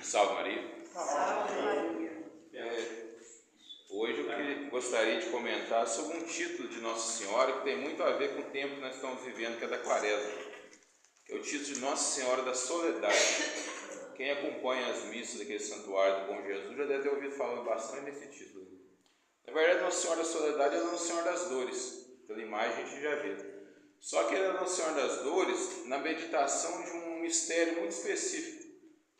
Salve Maria. Hoje eu gostaria de comentar sobre um título de Nossa Senhora que tem muito a ver com o tempo que nós estamos vivendo, que é da Quaresma, que é o título de Nossa Senhora da Soledade. Quem acompanha as missas daquele santuário do Bom Jesus já deve ter ouvido falar bastante desse título. Na verdade, Nossa Senhora da Soledade é a Nossa Senhora das Dores, pela imagem a gente já vê. Só que ela é a Nossa Senhora das Dores na meditação de um mistério muito específico,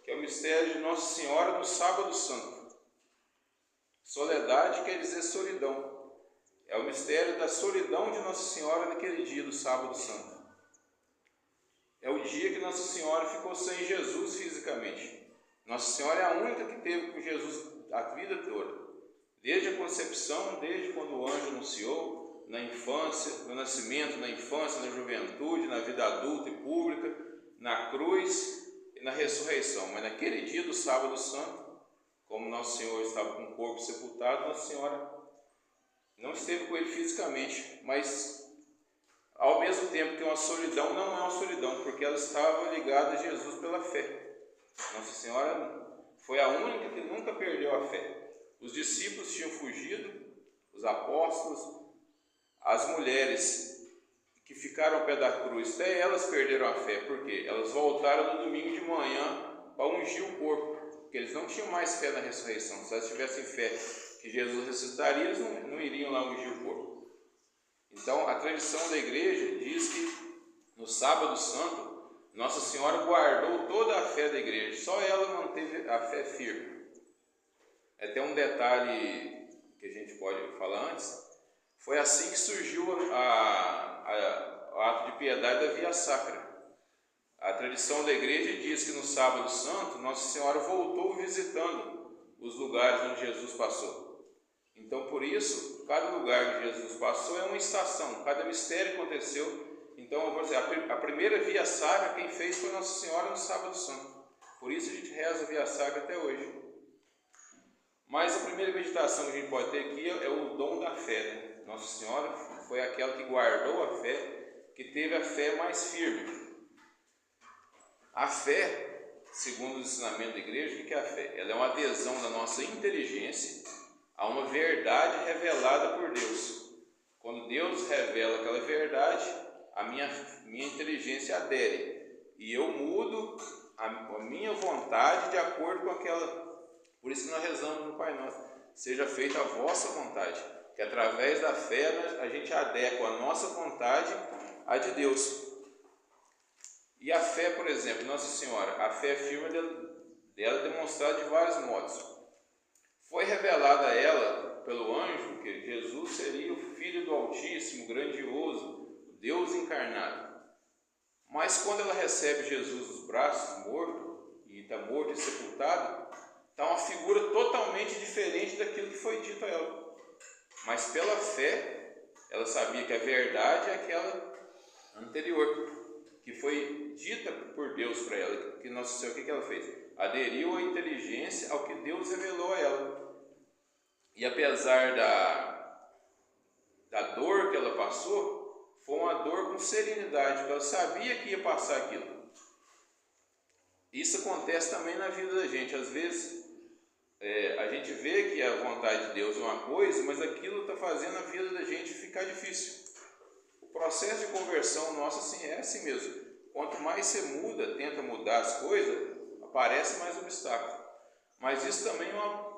que é o mistério de Nossa Senhora no Sábado Santo. Soledade quer dizer solidão. É o mistério da solidão de Nossa Senhora naquele dia do Sábado Santo. É o dia que Nossa Senhora ficou sem Jesus fisicamente. Nossa Senhora é a única que teve com Jesus a vida toda. Desde a concepção, desde quando o anjo anunciou, na infância, no nascimento, na infância, na juventude, na vida adulta e pública, na cruz e na ressurreição. Mas naquele dia do Sábado Santo, como Nosso Senhor estava com o corpo sepultado, Nossa Senhora não esteve com ele fisicamente, mas ao mesmo tempo que uma solidão não é uma solidão, porque ela estava ligada a Jesus pela fé. Nossa Senhora foi a única que nunca perdeu a fé. Os discípulos tinham fugido, os apóstolos, as mulheres que ficaram ao pé da cruz, até elas perderam a fé, porque elas voltaram no domingo de manhã para ungir o corpo, porque eles não tinham mais fé na ressurreição. Se elas tivessem fé que Jesus ressuscitaria, eles não iriam lá ungir o corpo. Então, a tradição da igreja diz que no Sábado Santo, Nossa Senhora guardou toda a fé da igreja, só ela manteve a fé firme. Até um detalhe que a gente pode falar antes, foi assim que surgiu o ato de piedade da Via Sacra. A tradição da igreja diz que no Sábado Santo, Nossa Senhora voltou visitando os lugares onde Jesus passou. Então, por isso, cada lugar que Jesus passou é uma estação, cada mistério aconteceu. Então, eu vou dizer, a primeira Via Sacra quem fez foi Nossa Senhora no Sábado Santo. Por isso a gente reza a Via Sacra até hoje. Mas a primeira meditação que a gente pode ter aqui é o dom da fé, né? Nossa Senhora foi aquela que guardou a fé, que teve a fé mais firme. A fé, segundo o ensinamento da igreja, o que é a fé? Ela é uma adesão da nossa inteligência a uma verdade revelada por Deus. Quando Deus revela aquela verdade, a minha inteligência adere e eu mudo a minha vontade de acordo com aquela. Por isso que nós rezamos no Pai Nosso: seja feita a vossa vontade, que através da fé a gente adequa a nossa vontade à de Deus. E a fé, por exemplo, Nossa Senhora, a fé firme dela é demonstrada de vários modos. Foi revelada a ela pelo anjo que Jesus seria o Filho do Altíssimo, grandioso, Deus encarnado. Mas quando ela recebe Jesus nos braços, morto, e está morto e sepultado, está uma figura totalmente diferente daquilo que foi dito a ela. Mas pela fé, ela sabia que a verdade é aquela anterior, que foi dita por Deus para ela. Que Nossa Senhora, o que ela fez? Aderiu à inteligência ao que Deus revelou a ela. E apesar da dor que ela passou, foi uma dor com serenidade, porque ela sabia que ia passar aquilo. Isso acontece também na vida da gente. Às vezes a gente vê que a vontade de Deus é uma coisa, mas aquilo está fazendo a vida da gente ficar difícil. O processo de conversão nosso assim, é assim mesmo. Quanto mais você muda, tenta mudar as coisas, aparece mais obstáculo. Mas isso também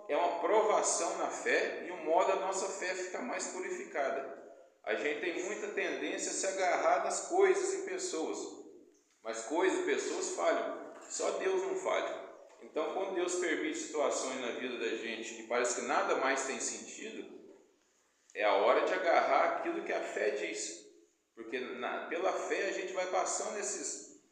é uma provação na fé e um modo da nossa fé ficar mais purificada. A gente tem muita tendência a se agarrar nas coisas e pessoas, mas coisas e pessoas falham, só Deus não falha. Então, quando Deus permite situações na vida da gente que parece que nada mais tem sentido, é a hora de agarrar aquilo que a fé diz. Porque pela fé a gente vai passando esses.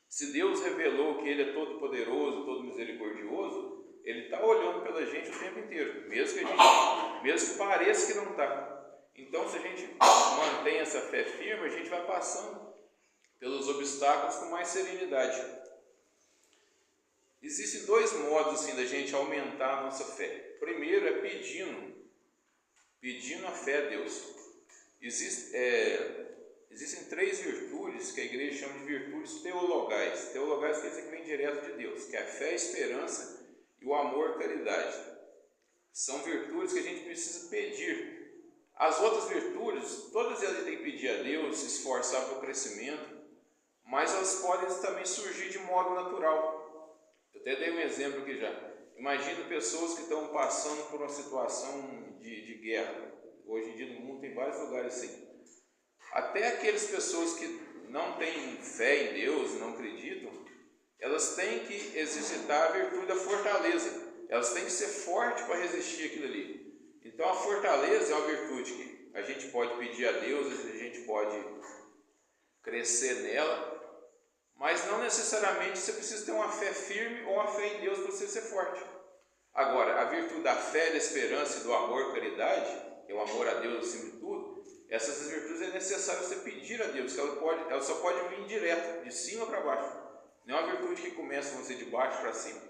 Se Deus revelou que Ele é todo poderoso, todo misericordioso, Ele está olhando pela gente o tempo inteiro, mesmo que pareça que não está. Então, se a gente mantém essa fé firme, a gente vai passando pelos obstáculos com mais serenidade. Existem dois modos assim da gente aumentar a nossa fé. Primeiro é pedindo a fé a Deus. existem 3 virtudes que a igreja chama de virtudes teologais. Teologais quer dizer que vem direto de Deus, que é a fé, a esperança e o amor, caridade. São virtudes que a gente precisa pedir. As outras virtudes, todas elas a gente tem que pedir a Deus, se esforçar para o crescimento, mas elas podem também surgir de modo natural. Eu até dei um exemplo aqui já. Imagina pessoas que estão passando por uma situação de guerra. Hoje em dia no mundo tem vários lugares assim. Até aquelas pessoas que não têm fé em Deus, não acreditam, elas têm que exercitar a virtude da fortaleza. Elas têm que ser fortes para resistir aquilo ali. Então a fortaleza é uma virtude que a gente pode pedir a Deus, a gente pode crescer nela, mas não necessariamente você precisa ter uma fé firme ou uma fé em Deus para você ser forte. Agora, a virtude da fé, da esperança e do amor, caridade, que é o amor a Deus acima de tudo, essas virtudes é necessário você pedir a Deus, que ela só pode vir direto, de cima para baixo. Não é uma virtude que começa com você de baixo para cima.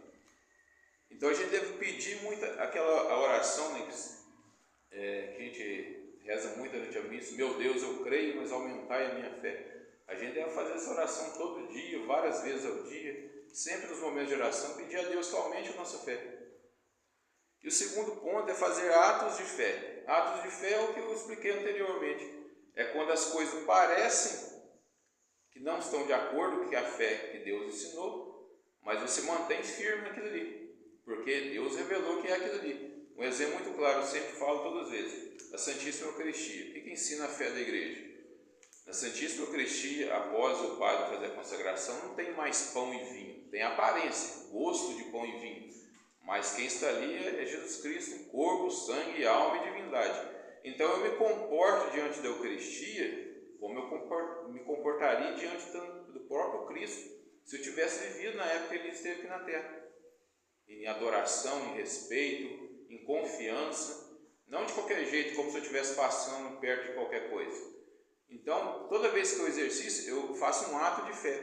Então a gente deve pedir muito aquela oração, né, que a gente reza muito durante a missa: meu Deus, eu creio, mas aumentai a minha fé. A gente deve fazer essa oração todo dia, várias vezes ao dia, sempre nos momentos de oração, pedir a Deus que aumente a nossa fé. E o segundo ponto é fazer atos de fé. Atos de fé é o que eu expliquei anteriormente. É quando as coisas parecem que não estão de acordo com a fé que Deus ensinou, mas você mantém firme naquilo ali, porque Deus revelou que é aquilo ali. Um exemplo muito claro, eu sempre falo todas as vezes: a Santíssima Eucaristia. O que ensina a fé da igreja? Na Santíssima Eucaristia, após o padre fazer a consagração, não tem mais pão e vinho, tem aparência, gosto de pão e vinho, mas quem está ali é Jesus Cristo em corpo, sangue, alma e divindade. Então eu me comporto diante da Eucaristia como eu me comportaria diante do próprio Cristo, se eu tivesse vivido na época que ele esteve aqui na terra, em adoração, em respeito, em confiança, não de qualquer jeito, como se eu estivesse passando perto de qualquer coisa. Então, toda vez que eu exercito, eu faço um ato de fé.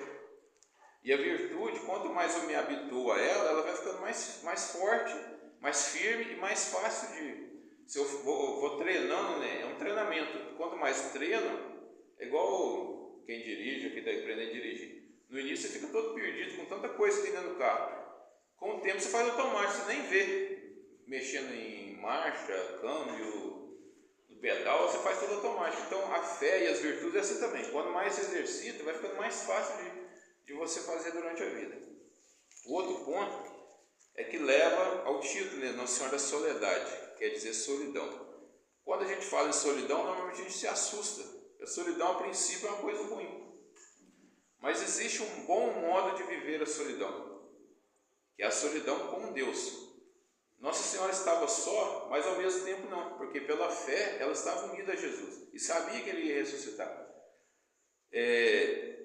E a virtude, quanto mais eu me habituo a ela, ela vai ficando mais forte, mais firme e mais fácil de... Se eu vou treinando, né? É um treinamento. Quanto mais treino, é igual quem dirige, aqui está aprendendo a dirigir. No início você fica todo perdido com tanta coisa que tem dentro do carro. Com o tempo você faz automático, você nem vê. Mexendo em marcha, câmbio, pedal, você faz tudo automático. Então a fé e as virtudes é assim também. Quando mais você exercita, vai ficando mais fácil de você fazer durante a vida. O outro ponto é que leva ao título, né, Nossa Senhora da Soledade, quer dizer solidão. Quando a gente fala em solidão, normalmente a gente se assusta. A solidão, a princípio, é uma coisa ruim. Mas existe um bom modo de viver a solidão, que é a solidão com Deus. Nossa Senhora estava só, mas ao mesmo tempo não, porque pela fé ela estava unida a Jesus e sabia que ele ia ressuscitar.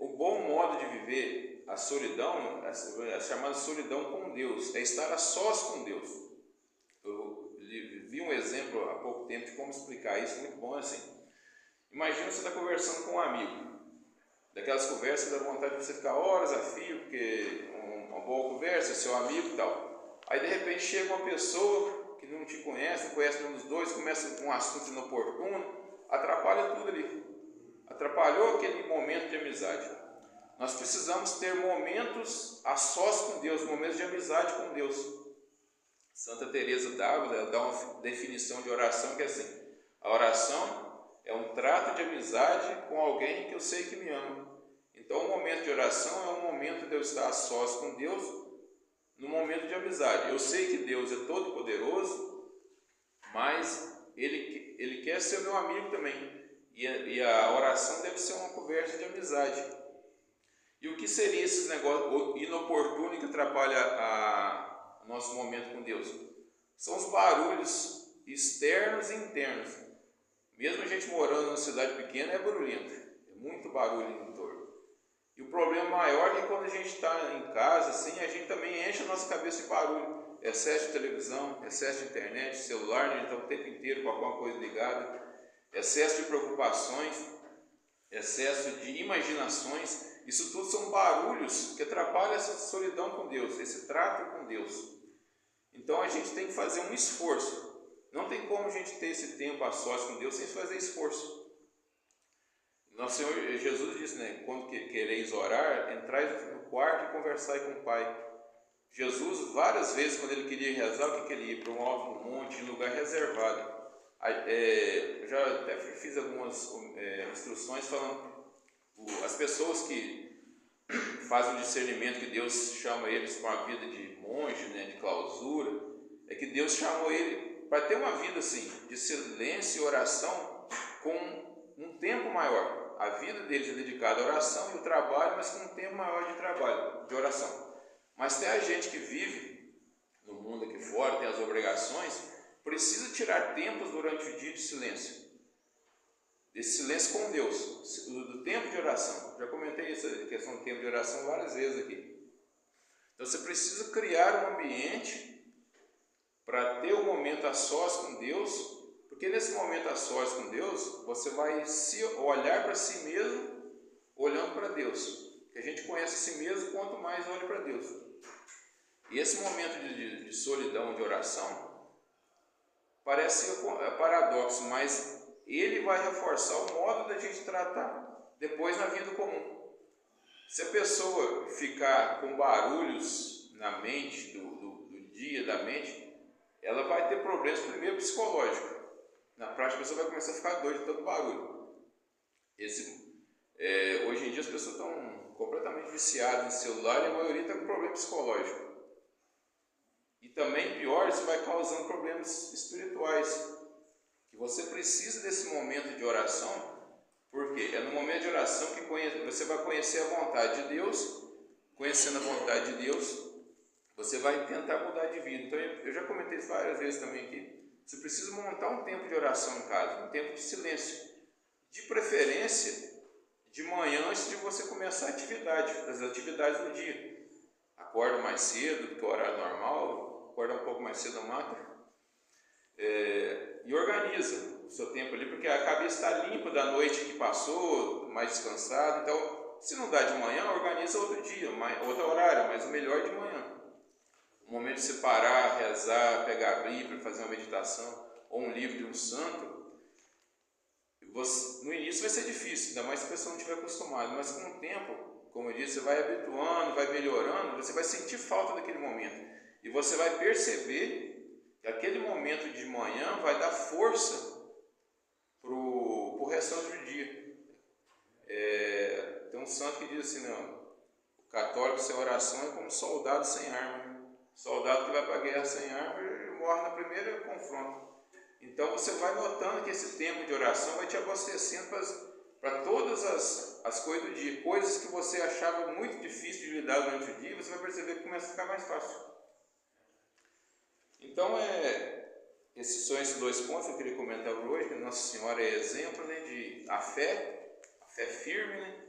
O bom modo de viver a solidão, a chamada solidão com Deus, é estar a sós com Deus. Eu vi um exemplo há pouco tempo de como explicar isso, muito bom assim. Imagina você estar conversando com um amigo, daquelas conversas que dá vontade de você ficar horas a fio, porque uma boa conversa, seu amigo e tal. Aí de repente chega uma pessoa que não te conhece, não conhece nenhum dos dois, começa com um assunto inoportuno, atrapalha tudo ali. Atrapalhou aquele momento de amizade. Nós precisamos ter momentos a sós com Deus, momentos de amizade com Deus. Santa Teresa d'Ávila dá uma definição de oração que é assim: a oração é um trato de amizade com alguém que eu sei que me ama. Então o momento de oração é um momento de eu estar a sós com Deus, no momento de amizade. Eu sei que Deus é todo poderoso, mas Ele quer ser meu amigo também. E a oração deve ser uma conversa de amizade. E o que seria esses negócios inoportunos que atrapalham o nosso momento com Deus? São os barulhos externos e internos. Mesmo a gente morando numa cidade pequena, é barulhento. É muito barulho em torno. E o problema maior é que quando a gente está em casa, assim, a gente também enche a nossa cabeça de barulho. Excesso de televisão, excesso de internet, celular, a gente está o tempo inteiro com alguma coisa ligada. Excesso de preocupações, excesso de imaginações. Isso tudo são barulhos que atrapalham essa solidão com Deus, esse trato com Deus. Então a gente tem que fazer um esforço. Não tem como a gente ter esse tempo a sós com Deus sem fazer esforço. Nosso Senhor Jesus disse, né, quando quereis orar, entrai no quarto e conversai com o Pai. Jesus, várias vezes, quando ele queria rezar, o que ele ia? Para um alto monte, em lugar reservado. Eu já até fiz algumas instruções falando, as pessoas que fazem o discernimento que Deus chama eles para uma vida de monge, né, de clausura, é que Deus chamou ele para ter uma vida assim, de silêncio e oração, com um tempo maior. A vida deles é dedicada à oração e ao trabalho, mas com um tempo maior de trabalho, de oração. Mas tem a gente que vive no mundo aqui fora, tem as obrigações, precisa tirar tempos durante o dia de silêncio. Esse silêncio com Deus, do tempo de oração. Já comentei essa questão do tempo de oração várias vezes aqui. Então você precisa criar um ambiente para ter um momento a sós com Deus, porque nesse momento a sós com Deus, você vai se olhar para si mesmo, olhando para Deus. Porque a gente conhece a si mesmo quanto mais olha para Deus. E esse momento de solidão, de oração, parece paradoxo, mas ele vai reforçar o modo da gente tratar depois na vida comum. Se a pessoa ficar com barulhos na mente, do dia, da mente, ela vai ter problemas, primeiro psicológicos. Na prática, a pessoa vai começar a ficar doida de tanto barulho. Hoje em dia as pessoas estão completamente viciadas em celular e a maioria está com problema psicológico. E também, pior, isso vai causando problemas espirituais. Que você precisa desse momento de oração, porque é no momento de oração que você vai conhecer a vontade de Deus. Conhecendo a vontade de Deus, você vai tentar mudar de vida. Então, eu já comentei isso várias vezes também aqui. Você precisa montar um tempo de oração em casa, um tempo de silêncio. De preferência, de manhã, antes de você começar as atividades do dia. Acorda mais cedo do que o horário normal, acorda um pouco mais cedo no máximo. E organiza o seu tempo ali, porque a cabeça está limpa da noite que passou, mais descansada. Então, se não dá de manhã, organiza outro dia, outro horário, mas o melhor de manhã. O momento de você parar, rezar, pegar a Bíblia, fazer uma meditação, ou um livro de um santo, no início vai ser difícil, ainda mais se a pessoa não estiver acostumada, mas com o tempo, como eu disse, você vai habituando, vai melhorando, você vai sentir falta daquele momento. E você vai perceber que aquele momento de manhã vai dar força para o restante do dia. Tem um santo que diz assim, não, o católico sem oração é como um soldado sem arma. Soldado que vai para a guerra sem arma e morre no primeiro confronto. Então você vai notando que esse tempo de oração vai te abastecendo para todas as coisas do dia. Coisas que você achava muito difícil de lidar durante o dia, você vai perceber que começa a ficar mais fácil. Então, esses são esses dois pontos que eu queria comentar por hoje, que Nossa Senhora é exemplo, né, de a fé firme, né?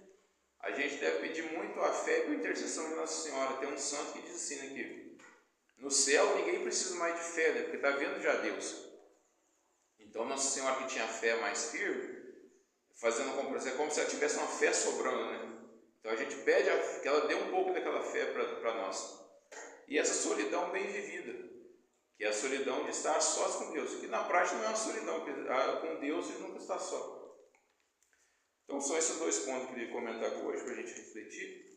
A gente deve pedir muito a fé com a intercessão de Nossa Senhora. Tem um santo que diz assim, né, que no céu ninguém precisa mais de fé, né, porque está vendo já Deus. Então Nossa Senhora que tinha fé mais firme, fazendo uma comparação, é como se ela tivesse uma fé sobrando, né? Então a gente pede que ela dê um pouco daquela fé para nós. E essa solidão bem vivida, que é a solidão de estar sós com Deus, que na prática não é uma solidão, porque com Deus ele nunca está só. Então são esses dois pontos que eu queria comentar aqui hoje para a gente refletir.